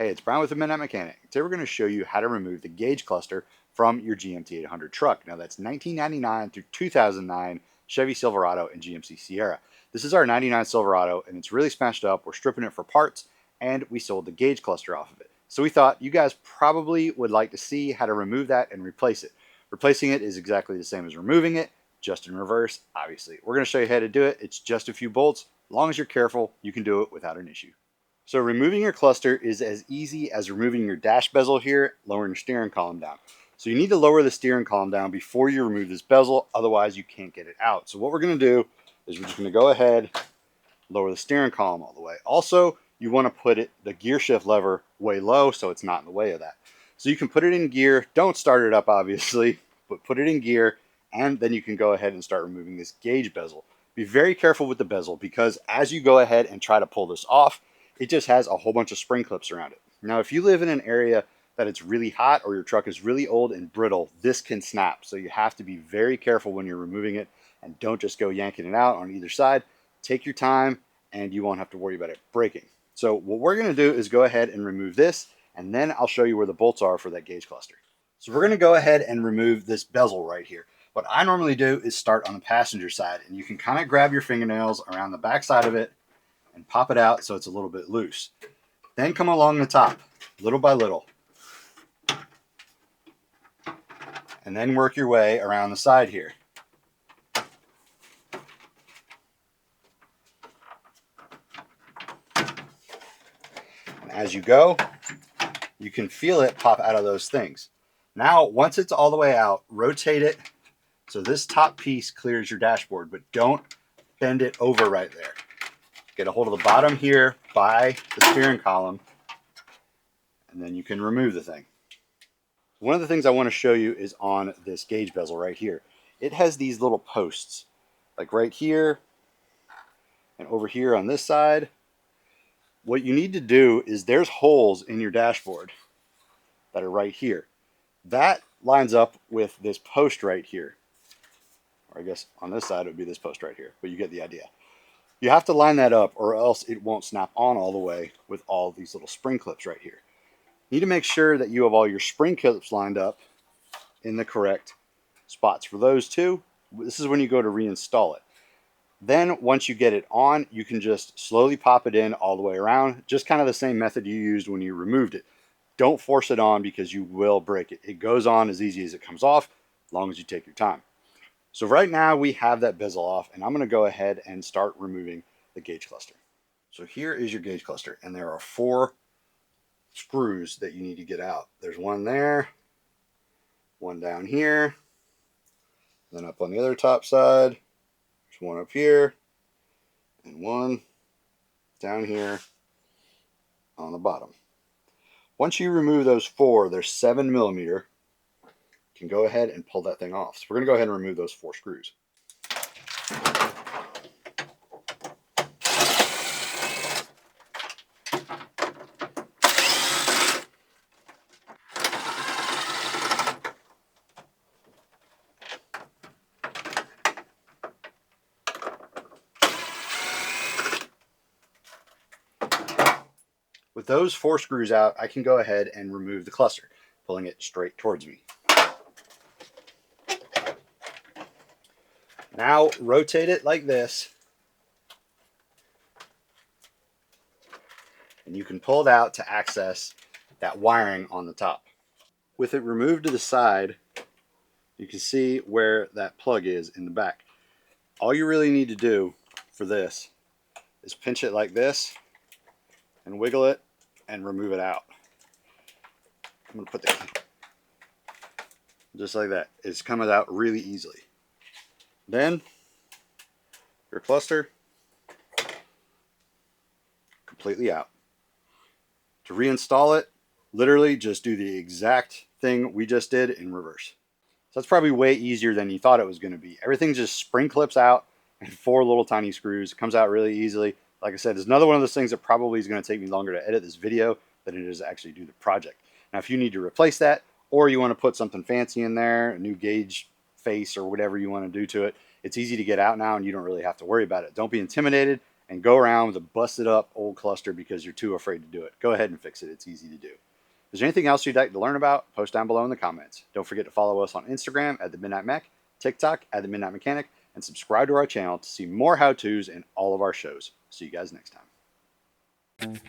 Hey, it's Brian with the Midnight Mechanic. Today we're going to show you how to remove the gauge cluster from your GMT-800 truck. Now that's 1999 through 2009 Chevy Silverado and GMC Sierra. This is our 99 Silverado and it's really smashed up. We're stripping it for parts and we sold the gauge cluster off of it. So we thought you guys probably would like to see how to remove that and replace it. Replacing it is exactly the same as removing it, just in reverse, obviously. We're going to show you how to do it. It's just a few bolts. As long as you're careful, you can do it without an issue. So removing your cluster is as easy as removing your dash bezel here, lowering your steering column down. So you need to lower the steering column down before you remove this bezel, otherwise you can't get it out. So what we're going to do is we're just going to go ahead, lower the steering column all the way. Also, you want to put the gear shift lever way low so it's not in the way of that. So you can put it in gear, don't start it up obviously, but put it in gear and then you can go ahead and start removing this gauge bezel. Be very careful with the bezel because as you go ahead and try to pull this off, it just has a whole bunch of spring clips around it. Now, if you live in an area that it's really hot or your truck is really old and brittle, this can snap. So you have to be very careful when you're removing it and don't just go yanking it out on either side. Take your time and you won't have to worry about it breaking. So what we're going to do is go ahead and remove this and then I'll show you where the bolts are for that gauge cluster. So we're going to go ahead and remove this bezel right here. What I normally do is start on the passenger side and you can kind of grab your fingernails around the back side of it and pop it out so it's a little bit loose. Then come along the top, little by little. And then work your way around the side here. And as you go, you can feel it pop out of those things. Now, once it's all the way out, rotate it so this top piece clears your dashboard, but don't bend it over right there. Get a hold of the bottom here by the steering column, and then you can remove the thing. One of the things I want to show you is on this gauge bezel right here. It has these little posts, like right here and over here on this side. What you need to do is there's holes in your dashboard that are right here. That lines up with this post right here. Or I guess on this side it would be this post right here, but you get the idea. You have to line that up or else it won't snap on all the way with all these little spring clips right here. You need to make sure that you have all your spring clips lined up in the correct spots. For those two, this is when you go to reinstall it. Then once you get it on, you can just slowly pop it in all the way around. Just kind of the same method you used when you removed it. Don't force it on because you will break it. It goes on as easy as it comes off, as long as you take your time. So right now we have that bezel off and I'm going to go ahead and start removing the gauge cluster. So here is your gauge cluster and there are 4 screws that you need to get out. There's one there, one down here, then up on the other top side, there's one up here, and one down here on the bottom. Once you remove those 4, they're 7mm. You can go ahead and pull that thing off. So we're going to go ahead and remove those 4 screws. With those 4 screws out, I can go ahead and remove the cluster, pulling it straight towards me. Now rotate it like this, and you can pull it out to access that wiring on the top. With it removed to the side, you can see where that plug is in the back. All you really need to do for this is pinch it like this and wiggle it and remove it out. I'm going to put the just like that. It's coming out really easily. Then your cluster completely out. To reinstall it, literally just do the exact thing we just did in reverse. So that's probably way easier than you thought it was going to be. Everything just spring clips out and 4 little tiny screws. It comes out really easily. Like I said, it's another one of those things that probably is going to take me longer to edit this video than it is to actually do the project. Now, if you need to replace that or you want to put something fancy in there, a new gauge face or whatever you want to do to it, it's easy to get out now and you don't really have to worry about it. Don't be intimidated and go around with a busted up old cluster because you're too afraid to do it. Go ahead and fix it. It's easy to do. Is there anything else you'd like to learn about? Post down below in the comments. Don't forget to follow us on Instagram at The Midnight Mech, TikTok at The Midnight Mechanic, and subscribe to our channel to see more how-tos and all of our shows. See you guys next time.